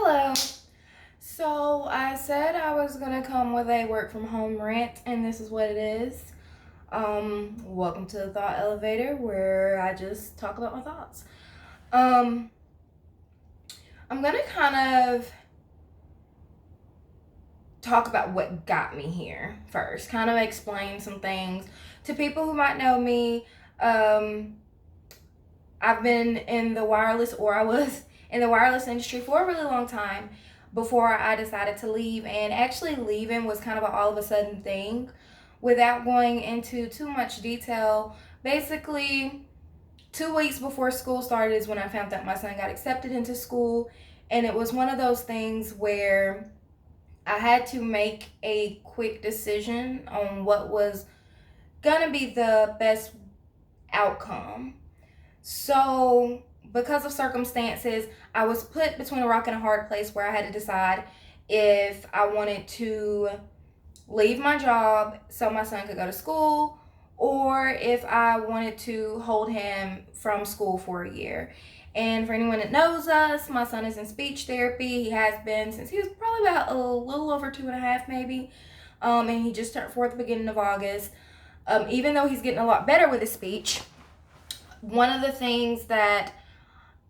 Hello. So I said I was gonna come with a work from home rant, and this is what it is. Welcome to the thought elevator, where I just talk about my thoughts. Um, I'm gonna kind of talk about what got me here first. Kind of explain some things to people who might know me. Um, I've been in the wireless, or I was in the wireless industry for a really long time before I decided to leave. And actually, leaving was kind of an all of a sudden thing. Without going into too much detail, basically, 2 weeks before school started is when I found out my son got accepted into school. And it was one of those things where I had to make a quick decision on what was gonna be the best outcome. So, because of circumstances, I was put between a rock and a hard place where I had to decide if I wanted to leave my job so my son could go to school, or if I wanted to hold him from school for a year. And for anyone that knows us, my son is in speech therapy. He has been since he was probably about a little over 2.5, maybe. And he just turned 4 at the beginning of August. Even though he's getting a lot better with his speech, one of the things that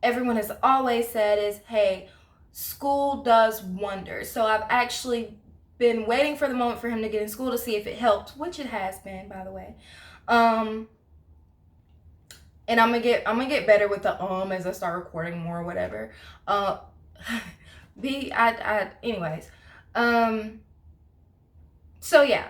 everyone has always said is, hey, school does wonders. So I've actually been waiting for the moment for him to get in school to see if it helped, which it has been, by the way. And I'm gonna get better with the as I start recording more or whatever. Anyways. So yeah,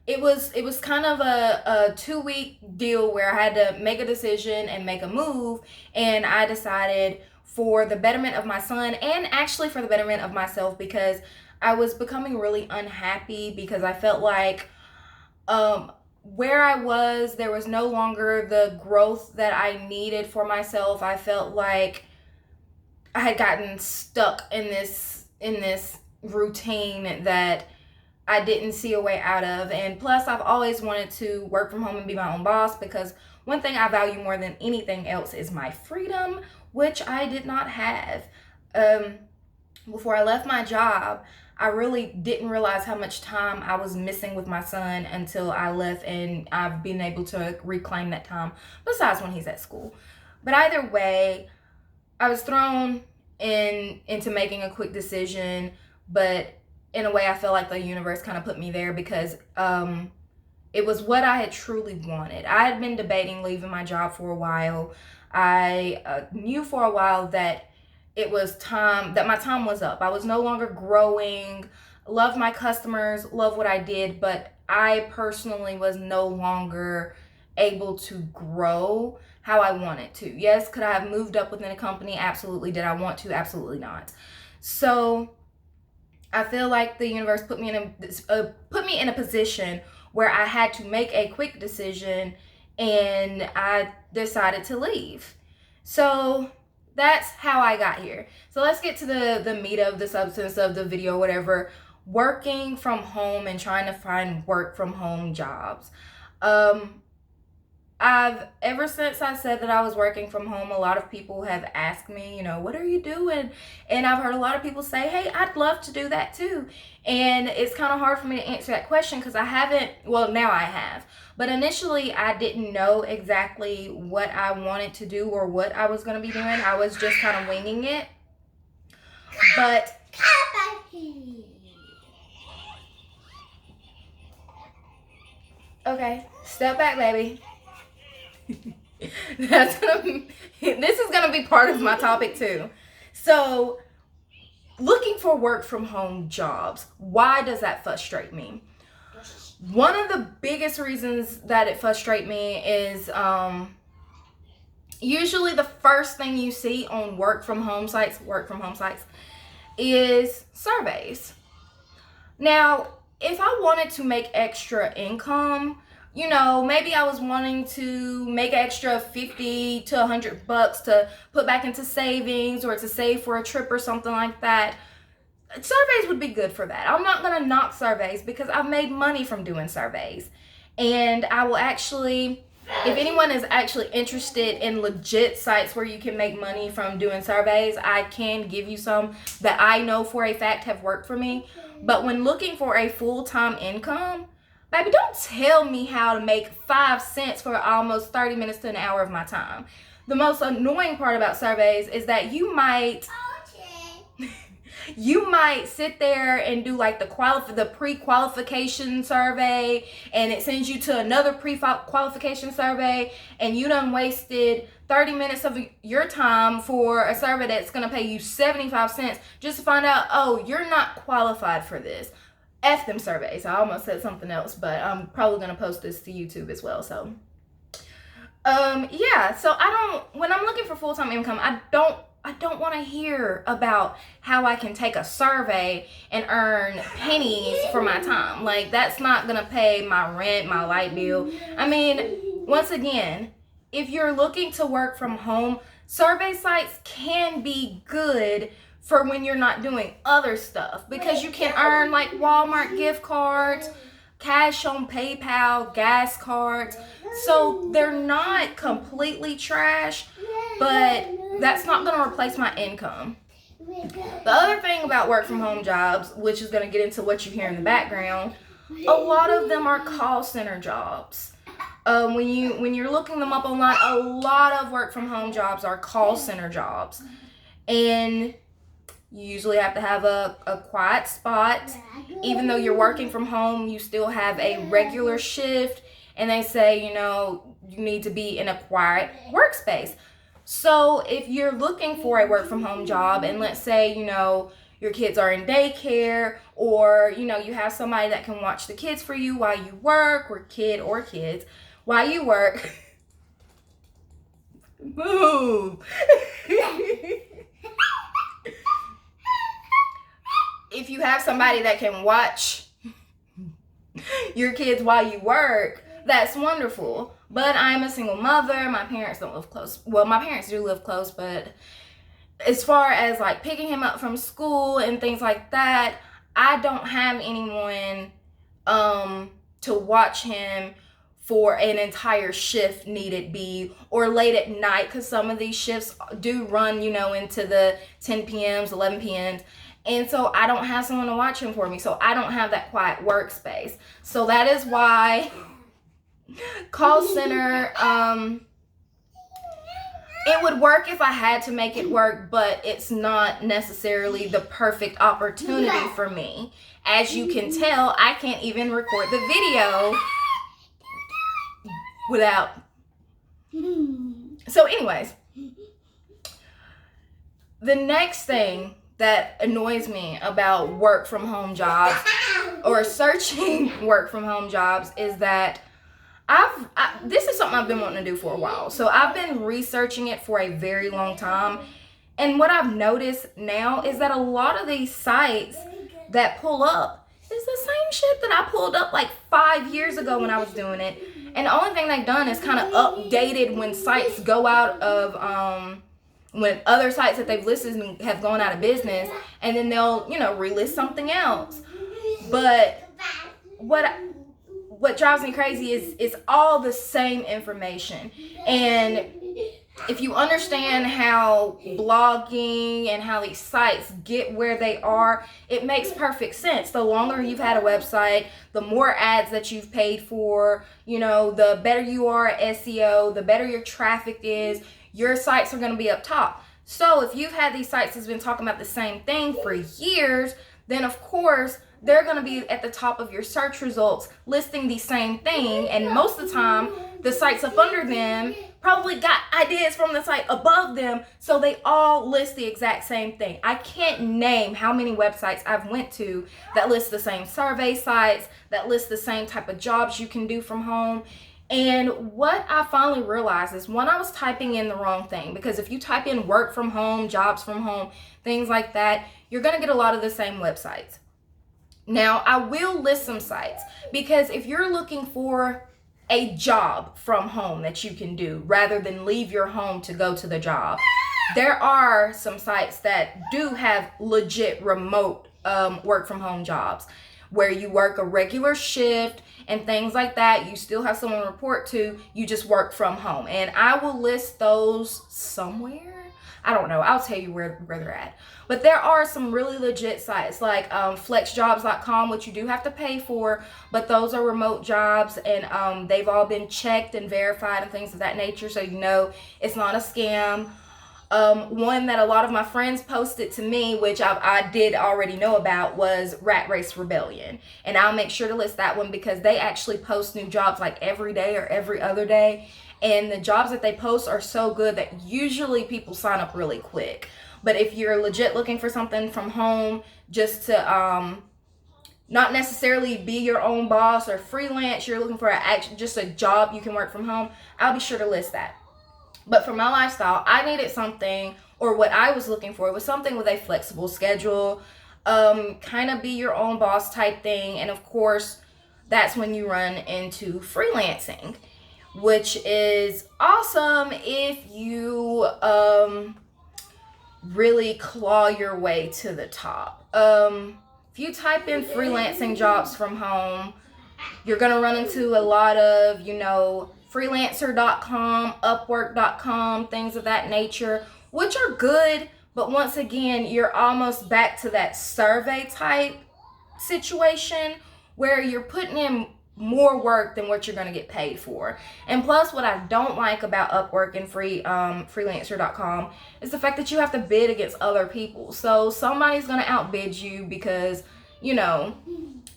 it was kind of a 2 week deal where I had to make a decision and make a move, and I decided for the betterment of my son and actually for the betterment of myself, because I was becoming really unhappy because I felt like where I was, there was no longer the growth that I needed for myself. I felt like I had gotten stuck in this routine that I didn't see a way out of. And plus, I've always wanted to work from home and be my own boss, because one thing I value more than anything else is my freedom, which I did not have. Before I left my job, I really didn't realize how much time I was missing with my son until I left, and I've been able to reclaim that time, besides when he's at school. But either way, I was thrown into making a quick decision, but in a way I feel like the universe kind of put me there, because it was what I had truly wanted. I had been debating leaving my job for a while. I knew for a while that it was time, that my time was up. I was no longer growing, loved my customers, loved what I did, but I personally was no longer able to grow how I wanted to. Yes, could I have moved up within a company? Absolutely. Did I want to? Absolutely not. So I feel like the universe put me in a position where I had to make a quick decision, and I decided to leave. So that's how I got here. So let's get to the meat of the substance of the video, whatever. Working from home and trying to find work from home jobs. I've ever since I said that I was working from home, a lot of people have asked me, what are you doing? And I've heard a lot of people say, hey, I'd love to do that too. And it's kind of hard for me to answer that question, because I haven't, well, now I have. But initially, I didn't know exactly what I wanted to do or what I was going to be doing. I was just kind of winging it. But okay, step back, baby. This is gonna be part of my topic too. So, looking for work from home jobs, why does that frustrate me? One of the biggest reasons that it frustrates me is usually the first thing you see on work from home sites is surveys. Now, if I wanted to make extra income, maybe I was wanting to make an extra 50 to $100 to put back into savings, or to save for a trip or something like that. Surveys would be good for that. I'm not going to knock surveys, because I've made money from doing surveys. And I will actually If anyone is actually interested in legit sites where you can make money from doing surveys, I can give you some that I know for a fact have worked for me. But when looking for a full-time income, baby, don't tell me how to make 5 cents for almost 30 minutes to an hour of my time. The most annoying part about surveys is that you might sit there and do like the pre-qualification survey, and it sends you to another pre-qualification survey, and you done wasted 30 minutes of your time for a survey that's going to pay you 75 cents just to find out, oh, you're not qualified for this. F them surveys. I almost said something else, but I'm probably going to post this to YouTube as well. So yeah, so when I'm looking for full-time income, I don't want to hear about how I can take a survey and earn pennies for my time. Like, that's not going to pay my rent, my light bill. I mean, once again, if you're looking to work from home, survey sites can be good for when you're not doing other stuff, because you can earn like Walmart gift cards, cash on PayPal, gas cards. So they're not completely trash, but that's not going to replace my income. The other thing about work from home jobs, which is going to get into what you hear in the background, a lot of them are call center jobs. When you're looking them up online, a lot of work from home jobs are call center jobs. And you usually have to have a quiet spot. Even though you're working from home, you still have a regular shift. And they say, you need to be in a quiet workspace. So if you're looking for a work from home job, and let's say, your kids are in daycare, or, you have somebody that can watch the kids for you while you work, or kids, while you work. Move. If you have somebody that can watch your kids while you work, that's wonderful. But I'm a single mother. My parents don't live close. Well, my parents do live close, but as far as like picking him up from school and things like that, I don't have anyone to watch him for an entire shift, need it be, or late at night, because some of these shifts do run, into the 10 p.m.s, 11 p.m.s. And so I don't have someone to watch him for me. So I don't have that quiet workspace. So that is why call center, it would work if I had to make it work, but it's not necessarily the perfect opportunity for me. As you can tell, I can't even record the video without. So anyways, the next thing that annoys me about work from home jobs, or searching work from home jobs, is that this is something I've been wanting to do for a while. So I've been researching it for a very long time. And what I've noticed now is that a lot of these sites that pull up is the same shit that I pulled up like 5 years ago when I was doing it. And the only thing they've done is kind of updated when sites go out of, when other sites that they've listed have gone out of business, and then they'll, relist something else. But what drives me crazy is it's all the same information. And if you understand how blogging and how these sites get where they are, it makes perfect sense. The longer you've had a website, the more ads that you've paid for, the better you are at SEO, the better your traffic is, your sites are going to be up top. So if you've had these sites that's been talking about the same thing for years, then of course they're going to be at the top of your search results listing the same thing. And most of the time, the sites up under them probably got ideas from the site above them, so they all list the exact same thing. I can't name how many websites I've went to that list the same survey sites, that list the same type of jobs you can do from home. And what I finally realized is, when I was typing in the wrong thing, because if you type in work from home, jobs from home, things like that, you're going to get a lot of the same websites. Now, I will list some sites, because if you're looking for a job from home that you can do rather than leave your home to go to the job, there are some sites that do have legit remote work from home jobs. where you work a regular shift and things like that. You still have someone to report to, you just work from home. And I will list those somewhere. I don't know. I'll tell you where they're at. But there are some really legit sites like flexjobs.com, which you do have to pay for, but those are remote jobs, and they've all been checked and verified and things of that nature, so you know it's not a scam. One that a lot of my friends posted to me, which I did already know about, was Rat Race Rebellion. And I'll make sure to list that one because they actually post new jobs like every day or every other day. And the jobs that they post are so good that usually people sign up really quick. But if you're legit looking for something from home, just to not necessarily be your own boss or freelance, you're looking for just a job you can work from home, I'll be sure to list that. But for my lifestyle, I needed something, or what I was looking for was something with a flexible schedule, kind of be your own boss type thing. And of course, that's when you run into freelancing, which is awesome if you really claw your way to the top. If you type in freelancing jobs from home, you're going to run into a lot of, freelancer.com, upwork.com, things of that nature, which are good. But once again, you're almost back to that survey type situation where you're putting in more work than what you're going to get paid for. And plus, what I don't like about Upwork and freelancer.com is the fact that you have to bid against other people. So somebody's going to outbid you because,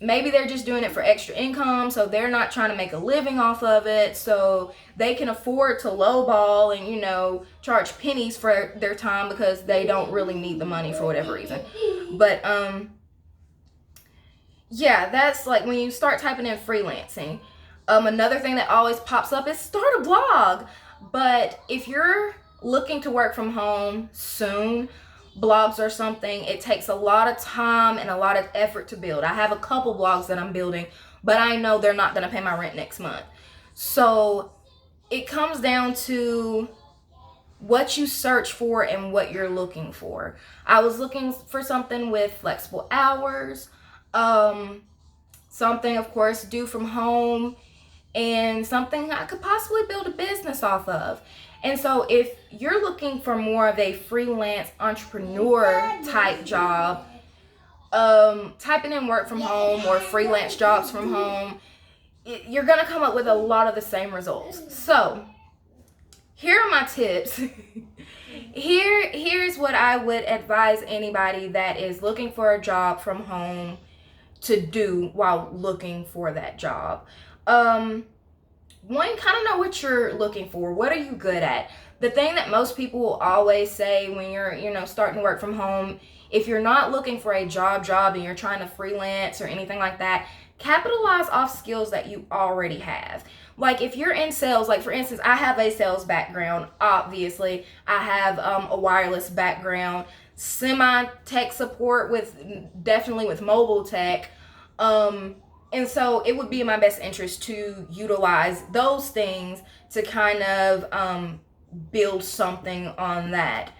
maybe they're just doing it for extra income, so they're not trying to make a living off of it, so they can afford to lowball and, charge pennies for their time because they don't really need the money for whatever reason. But, yeah, that's like when you start typing in freelancing. Another thing that always pops up is start a blog. But if you're looking to work from home soon, blogs are something, it takes a lot of time and a lot of effort to build. I have a couple blogs that I'm building, but I know they're not going to pay my rent next month. So it comes down to what you search for and what you're looking for. I was looking for something with flexible hours, something, of course, do from home, and something I could possibly build a business off of. And so if you're looking for more of a freelance entrepreneur type job, typing in work from home or freelance jobs from home, you're going to come up with a lot of the same results. So here are my tips. Here's what I would advise anybody that is looking for a job from home to do while looking for that job. One, kind of know what you're looking for. What are you good at? The thing that most people will always say when you're, starting to work from home, if you're not looking for a job and you're trying to freelance or anything like that, capitalize off skills that you already have. Like if you're in sales, like for instance, I have a sales background, obviously. I have a wireless background, semi-tech support definitely with mobile tech. And so it would be in my best interest to utilize those things to kind of build something on that.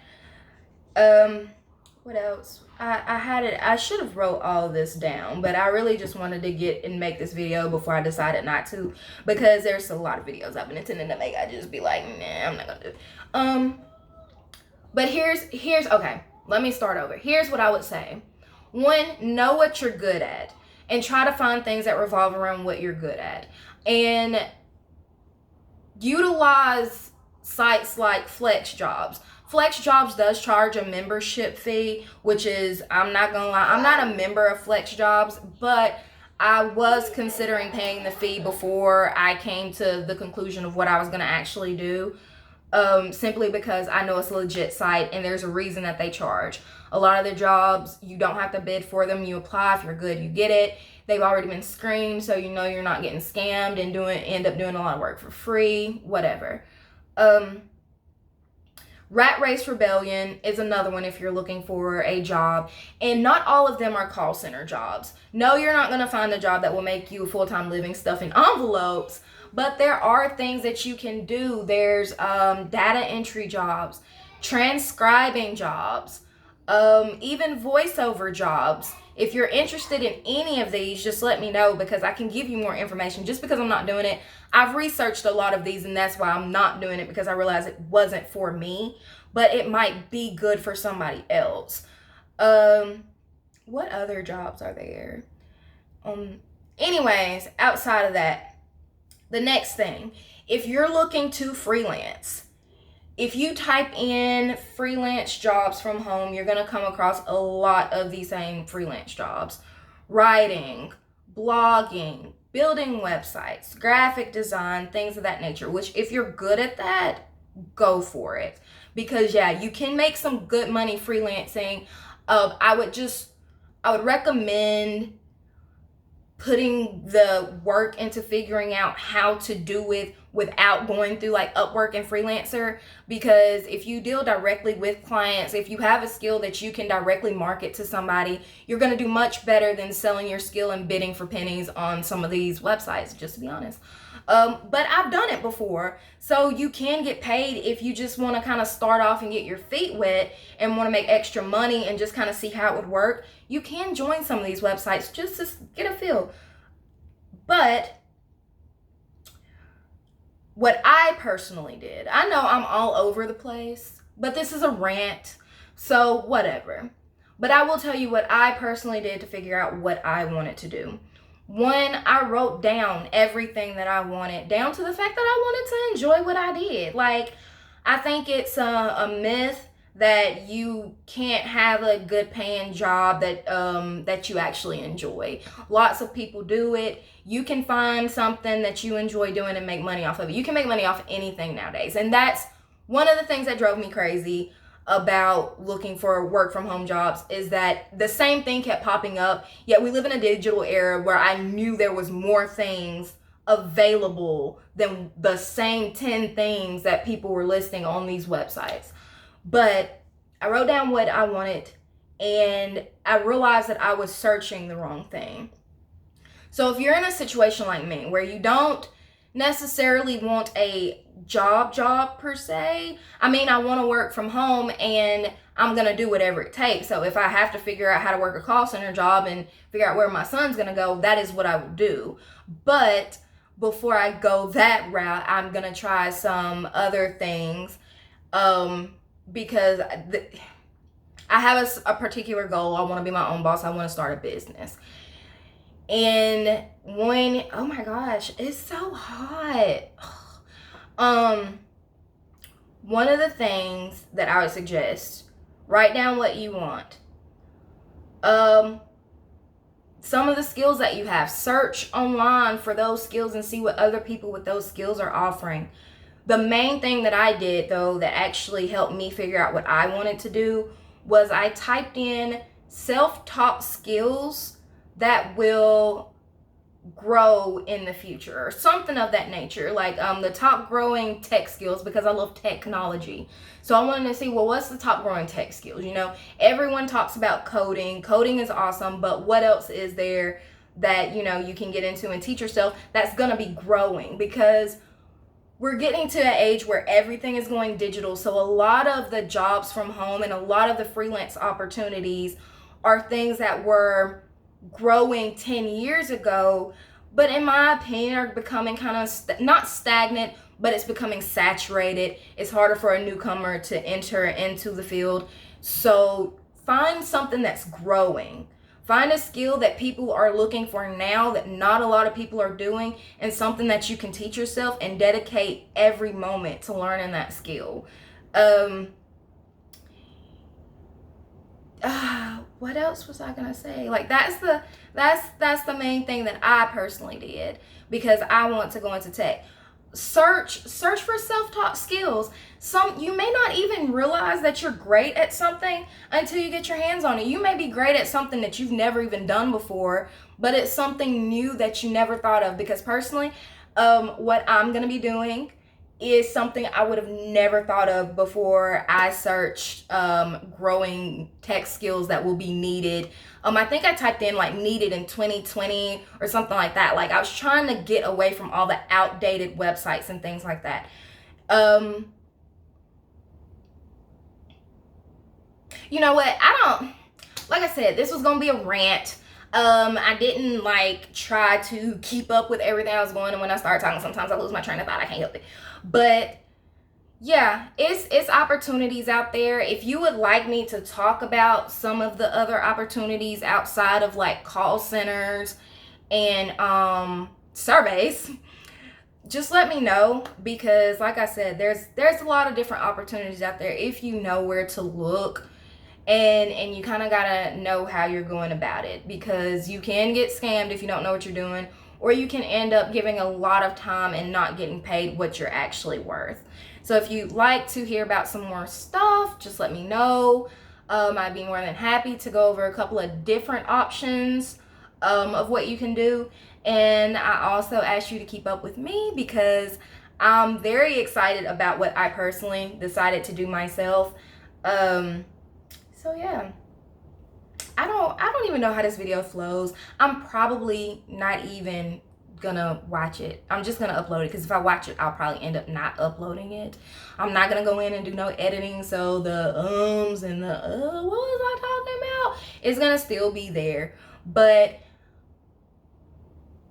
What else? I should have wrote all this down, but I really just wanted to get and make this video before I decided not to, because there's a lot of videos I've been intending to make. I just be like, nah, I'm not gonna do it. But here's okay, let me start over. Here's what I would say. One, know what you're good at and try to find things that revolve around what you're good at. And utilize sites like FlexJobs. FlexJobs does charge a membership fee, which is, I'm not gonna lie, I'm not a member of FlexJobs, but I was considering paying the fee before I came to the conclusion of what I was gonna actually do. Simply because I know it's a legit site and there's a reason that they charge. A lot of the jobs, you don't have to bid for them. You apply. If you're good, you get it. They've already been screened, so you know you're not getting scammed and end up doing a lot of work for free, whatever. Rat Race Rebellion is another one if you're looking for a job. And not all of them are call center jobs. No, you're not going to find a job that will make you a full-time living stuffing envelopes. But there are things that you can do. There's data entry jobs, transcribing jobs, even voiceover jobs. If you're interested in any of these, just let me know because I can give you more information. Just because I'm not doing it, I've researched a lot of these, and that's why I'm not doing it, because I realized it wasn't for me, but it might be good for somebody else. What other jobs are there? Anyways, outside of that, the next thing, if you're looking to freelance, if you type in freelance jobs from home, you're going to come across a lot of these same freelance jobs. Writing, blogging, building websites, graphic design, things of that nature, which if you're good at that, go for it. Because yeah, you can make some good money freelancing. I would recommend putting the work into figuring out how to do it without going through like Upwork and Freelancer, because if you deal directly with clients, if you have a skill that you can directly market to somebody, you're going to do much better than selling your skill and bidding for pennies on some of these websites, just to be honest. But I've done it before, so you can get paid if you just want to kind of start off and get your feet wet and want to make extra money and just kind of see how it would work. You can join some of these websites just to get a feel. But what I personally did, I know I'm all over the place, but this is a rant, so whatever. But I will tell you what I personally did to figure out what I wanted to do. One, I wrote down everything that I wanted, down to the fact that I wanted to enjoy what I did. Like, I think it's a myth that you can't have a good paying job that you actually enjoy. Lots of people do it. You can find something that you enjoy doing and make money off of it. You can make money off anything nowadays. And that's one of the things that drove me crazy about looking for work from home jobs, is that the same thing kept popping up. Yet we live in a digital era where I knew there was more things available than the same 10 things that people were listing on these websites. But I wrote down what I wanted, and I realized that I was searching the wrong thing. So if you're in a situation like me where you don't necessarily want a job per se, I mean, I want to work from home and I'm going to do whatever it takes. So if I have to figure out how to work a call center job and figure out where my son's going to go, that is what I would do. But before I go that route, I'm going to try some other things, because I have a particular goal. I want to be my own boss. I want to start a business. And when, oh my gosh, it's so hot. One of the things that I would suggest, write down what you want. Some of the skills that you have, search online for those skills and see what other people with those skills are offering. The main thing that I did, though, that actually helped me figure out what I wanted to do was I typed in self-taught skills that will grow in the future, or something of that nature, like the top growing tech skills, because I love technology. So I wanted to see, well, what's the top growing tech skills? You know, everyone talks about coding. Coding is awesome, but what else is there that, you know, you can get into and teach yourself that's going to be growing? Because we're getting to an age where everything is going digital. So a lot of the jobs from home and a lot of the freelance opportunities are things that were growing 10 years ago, but in my opinion are becoming kind of not stagnant, but it's becoming saturated. It's harder for a newcomer to enter into the field. So find something that's growing. Find a skill that people are looking for now that not a lot of people are doing, and something that you can teach yourself and dedicate every moment to learning that skill. What else was I gonna say? Like, that's the main thing that I personally did, because I want to go into tech. Search for self-taught skills. You may not even realize that you're great at something until you get your hands on it. You may be great at something that you've never even done before, but it's something new that you never thought of. Because personally, what I'm gonna be doing is something I would have never thought of before I searched growing tech skills that will be needed. I think I typed in like needed in 2020 or something like that. Like, I was trying to get away from all the outdated websites and things like that. You know what? Like I said, this was gonna be a rant. I didn't like try to keep up with everything I was going, and when I start talking, sometimes I lose my train of thought. I can't help it. But yeah, it's opportunities out there. If you would like me to talk about some of the other opportunities outside of like call centers and surveys, just let me know, because like I said, there's a lot of different opportunities out there if you know where to look, and you kind of gotta know how you're going about it, because you can get scammed if you don't know what you're doing, or you can end up giving a lot of time and not getting paid what you're actually worth. So if you'd like to hear about some more stuff, just let me know. I'd be more than happy to go over a couple of different options of what you can do. And I also ask you to keep up with me, because I'm very excited about what I personally decided to do myself. So yeah, I don't even know how this video flows. I'm probably not even gonna watch it. I'm just gonna upload it, because if I watch it, I'll probably end up not uploading it. I'm not gonna go in and do no editing, so the and the what was I talking about? It's gonna still be there. But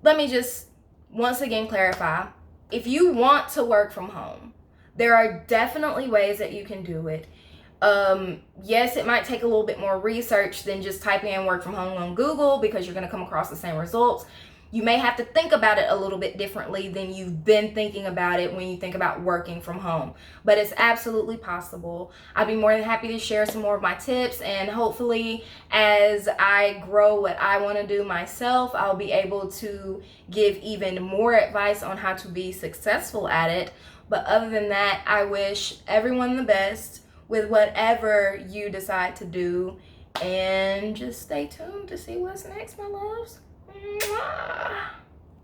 let me just once again clarify. If you want to work from home, there are definitely ways that you can do it. Yes, it might take a little bit more research than just typing in work from home on Google, because you're going to come across the same results. You may have to think about it a little bit differently than you've been thinking about it when you think about working from home. But it's absolutely possible. I'd be more than happy to share some more of my tips, and hopefully as I grow what I want to do myself, I'll be able to give even more advice on how to be successful at it. But other than that, I wish everyone the best with whatever you decide to do, and just stay tuned to see what's next, my loves. Mwah.